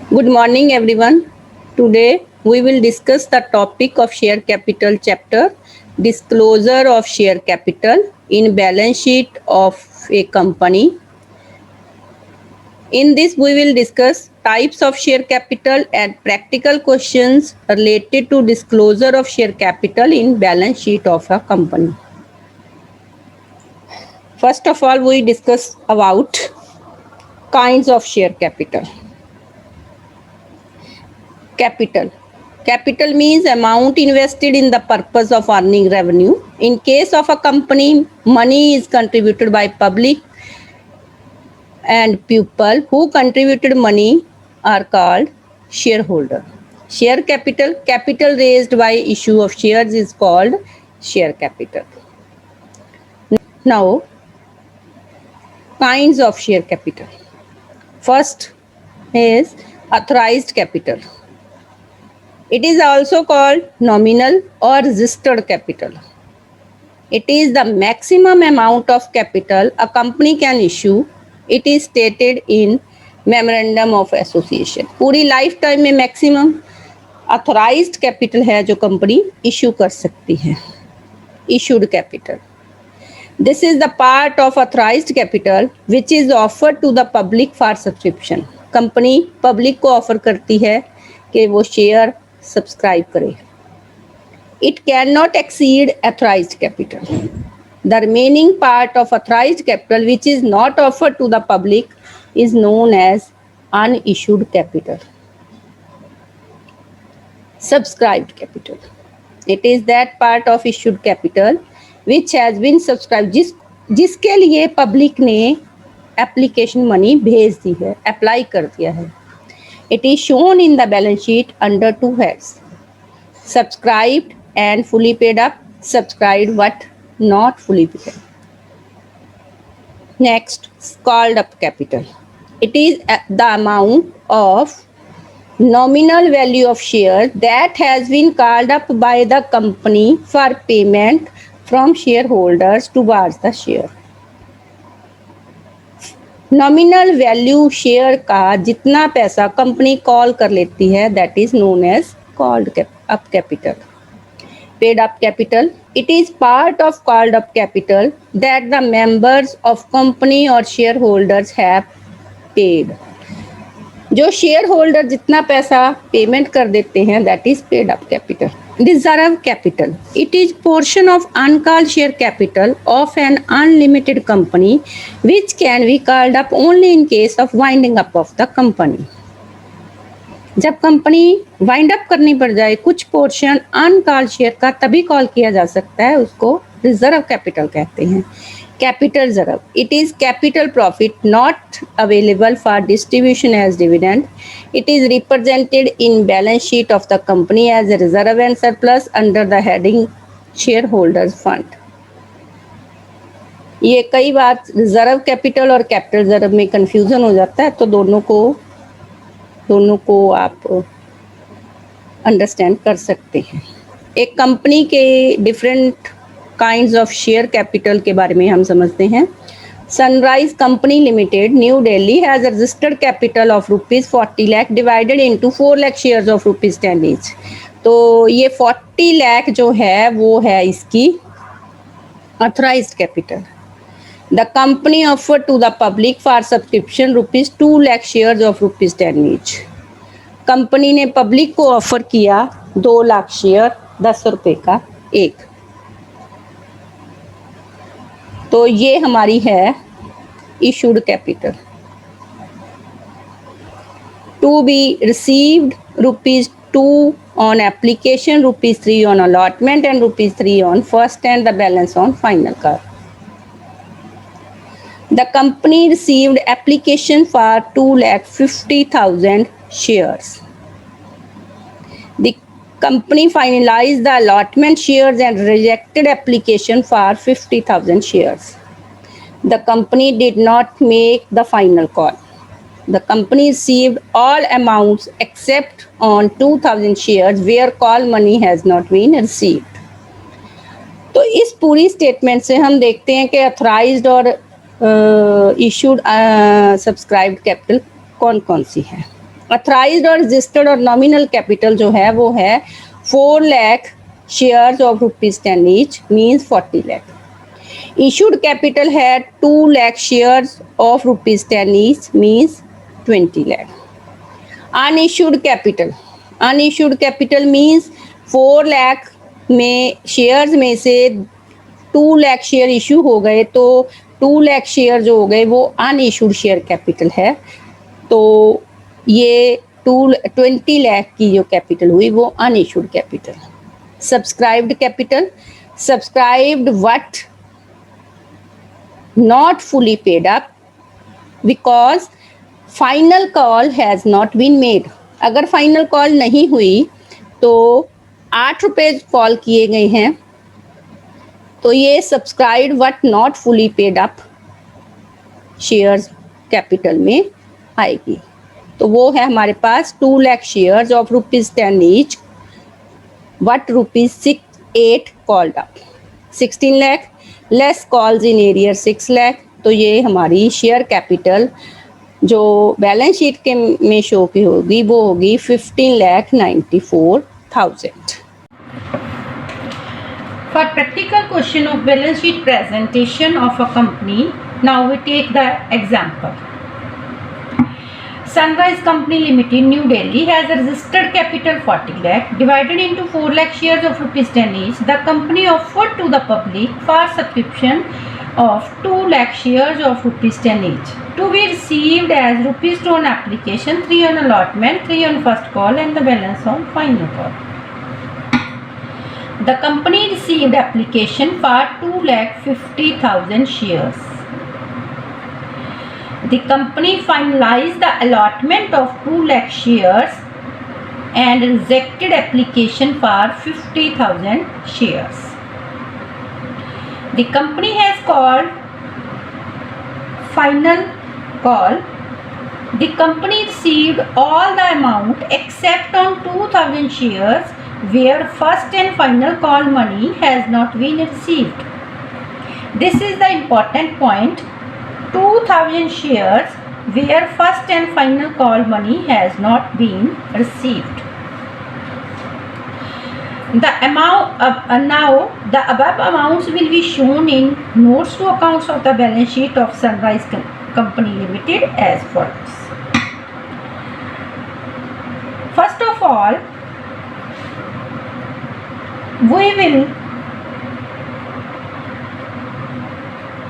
Good morning, everyone. Today we will discuss the topic of share capital chapter, disclosure of share capital in balance sheet of a company. In this, we will discuss types of share capital and practical questions related to disclosure of share capital in balance sheet of a company. First of all, we discuss about kinds of share capital. Capital. Capital means amount invested in the purpose of earning revenue. In case of a company, money is contributed by public and people who contributed money are called shareholder. Share capital, capital raised by issue of shares is called share capital. Now, kinds of share capital. First is authorized capital. It is also called nominal or registered capital. It is the maximum amount of capital a company can issue. It is stated in memorandum of association. पूरी life time में maximum authorised capital है जो company issue कर सकती है, issued capital. This is the part of authorized capital which is offered to the public for subscription. Company public को offer करती है कि वो शेयर सब्सक्राइब करे. It cannot exceed authorized capital. The remaining part of authorized capital which is not offered to the public is known as unissued capital. Subscribed capital. It is that part of issued capital which has been subscribed, जिसके लिए public ने application money भेज दी है, apply कर दिया है. It is shown in the balance sheet under two heads: subscribed and fully paid up, subscribed but not fully paid. Next, called up capital. It is the amount of nominal value of share that has been called up by the company for payment from shareholders towards the share. Nominal value share का जितना पैसा company call कर लेती है that is known as called up capital. Paid up capital. It is part of called up capital that the members of company और shareholders have paid. जो shareholder जितना पैसा पेमेंट कर देते हैं that is paid up capital. Reserve capital. It is portion of uncalled share capital of an unlimited company which can be called up only in case of winding up of the company. जब company wind up करनी पड़ जाए कुछ portion uncalled share का तभी call किया जा सकता है, उसको रिजर्व कैपिटल कहते हैं. Capital reserve. It is capital profit not available for distribution as dividend. It is represented in balance sheet of the company as a reserve and surplus under the heading shareholders fund. ये कई बार reserve capital और capital reserve में confusion हो जाता है, तो दोनों को आप अंडरस्टैंड कर सकते हैं. एक कंपनी के different kinds of share capital के बारे में हम समझते हैं. Sunrise Company Limited, New Delhi has a registered capital of rupees 40 lakh divided into 4 lakh shares of rupees 10 each. तो ये 40 लाख जो है वो है इसकी authorized capital. The company offered to the public for subscription rupees 2 lakh shares of rupees 10 each. Company ने public को offer किया 2 लाख शेयर 10 रुपए का एक. तो ये हमारी है issued capital. To be received ₹2 on application, ₹3 on allotment and ₹3 on first and the balance on final call. The company received application for 2,50,000 shares. The company finalized the allotment shares and rejected application for 50,000 shares. The company did not make the final call. The company received all amounts except on 2,000 shares where call money has not been received. तो इस पूरी statement से हम देखते हैं कि अथराइज्ड और issued subscribed capital कौन कौन सी है. अथराइज्ड और रजिस्टर्ड और नॉमिनल कैपिटल जो है वो है 4 lakh shares of ₹10 each means 40 lakh. Issued capital है 2 lakh shares of ₹10 each means 20 lakh. Unissued capital means 4 lakh में शेयर्स में से 2 लाख शेयर इशू हो गए तो 2 लाख शेयर जो हो गए वो अनइशूड शेयर कैपिटल है। तो ये 20 लाख की जो कैपिटल हुई वो unissued capital. Subscribed capital, subscribed what not fully paid up because final call has not been made। अगर फाइनल कॉल नहीं हुई तो 8 रुपए कॉल किए गए हैं तो ये subscribed what not fully paid up shares capital में आएगी। तो वो है हमारे पास 2 lakh shares of ₹10 each what ₹6 called up. 16 lakh less calls in arrear 6 lakh. तो ये हमारी शेयर कैपिटल जो बैलेंस शीट के में शो की होगी वो होगी 15,94,000। For practical question of balance sheet presentation of a company, now we take the example. Sunrise Company Limited, New Delhi has a registered capital 40 lakh divided into 4 lakh shares of ₹10 each. The company offered to the public for subscription of 2 lakh shares of ₹10 each to be received as ₹2 on application, 3 on allotment, 3 on first call and the balance on final call. The company received application for 2,50,000 shares. The company finalized the allotment of 2 lakh shares and rejected application for 50,000 shares. The company has called final call. The company received all the amount except on 2,000 shares where first and final call money has not been received. This is the important point. 2,000 shares where first and final call money has not been received. The amount now the above amounts will be shown in notes to accounts of the balance sheet of Sunrise Company Limited as follows. First of all, we will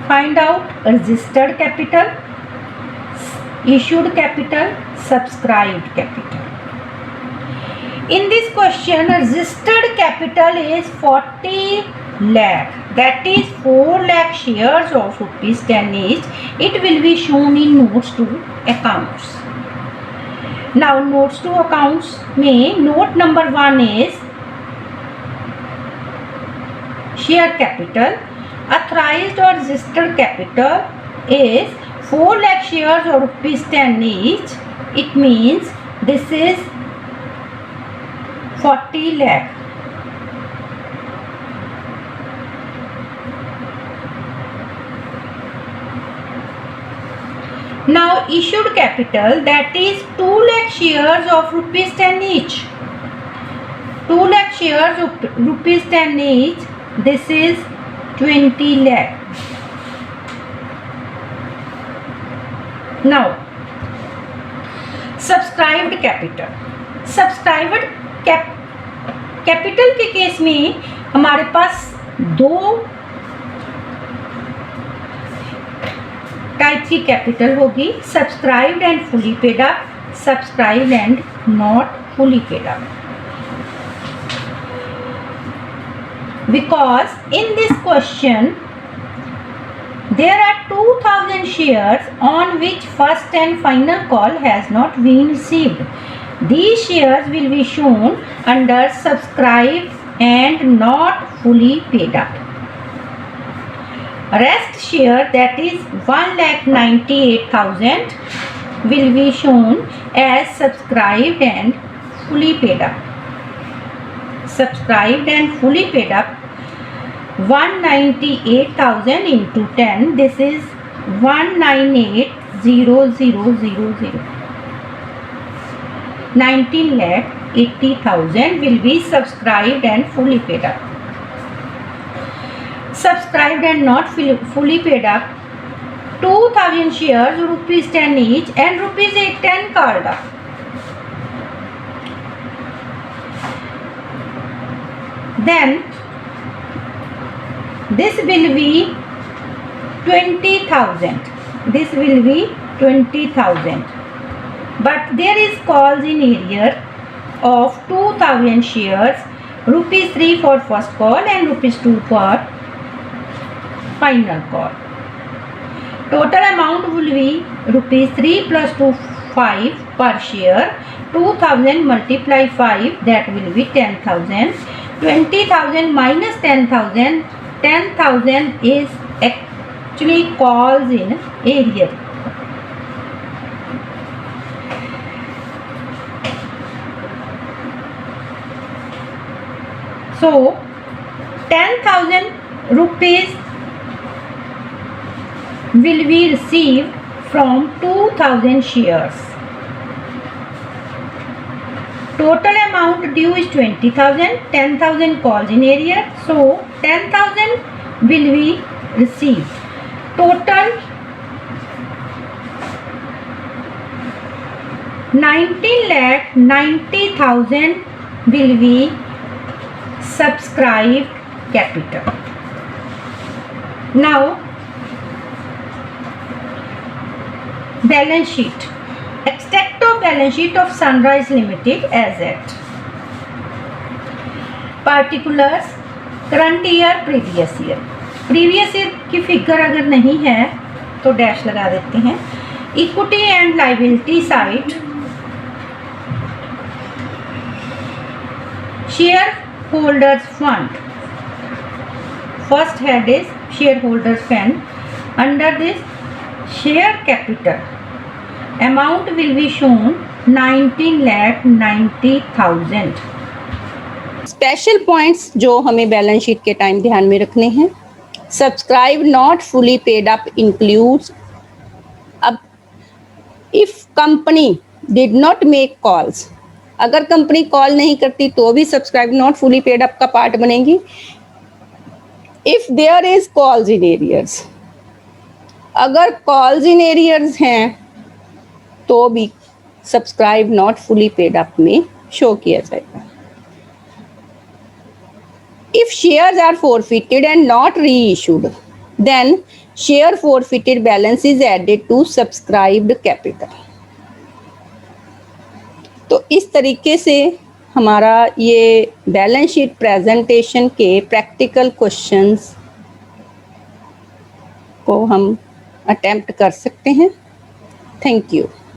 find out registered capital, issued capital, subscribed capital. In this question, registered capital is 40 lakh, that is 4 lakh shares of ₹10 each. It will be shown in notes to accounts. Now notes to accounts में note number 1 is share capital. Authorized or registered capital is 4 lakh shares or ₹10 each. It means this is 40 lakh. Now issued capital, that is 2 lakh shares of ₹10 each. 2 lakh shares of ₹10 each. This is 20 lakh. Now subscribed capital. Subscribed capital के case में हमारे पास 2 type की capital होगी, subscribed and fully paid up, subscribed and not fully paid up. Because in this question there are 2,000 shares on which first and final call has not been received. These shares will be shown under subscribed and not fully paid up. Rest share, that is 1,98,000, will be shown as subscribed and fully paid up. Subscribed and fully paid up, 198,000 into 10, this is 198,000. 19,80,000 will be subscribed and fully paid up. Subscribed and not fully paid up, 2,000 shares, rupees 10 each, and rupees 10 called up. Then this will be 20,000. This will be 20,000. But there is calls in area of 2,000 shares, rupees 3 for first call and rupees 2 for final call. Total amount will be rupees 3 plus 2, 5 per share. 2,000 multiply 5, that will be 10,000. 20,000 minus 10,000. 10,000 is actually calls in area. So 10,000 rupees will be received from 2,000 shares. Total amount due is 20,000. 10,000 calls in area. So 10,000 will be received. Total 19,90,000 will be subscribed capital. Now balance sheet. Extract of balance sheet of Sunrise Limited as at particulars current year previous year. Previous year की figure अगर नहीं है तो dash लगा देते हैं. Equity and liability side, share holders fund. First head is share holders fund. Under this share capital amount will be shown 19,90,000. Special points जो हमें बैलेंस शीट के टाइम ध्यान में रखने हैं. Subscribe not fully paid up includes, अब if company did not make calls, अगर company call नहीं करती तो भी सब्सक्राइब नॉट फुली पेड अप का पार्ट बनेगी. If there is calls in arrears, अगर कॉल्स इन एरियर्स हैं तो भी subscribe not fully paid up में शो किया जाएगा. If shares are forfeited and not reissued, then share forfeited balance is added to subscribed capital. तो इस तरीके से हमारा ये बैलेंस शीट प्रेजेंटेशन के प्रैक्टिकल क्वेश्चंस को हम अटेम्प्ट कर सकते हैं. Thank you.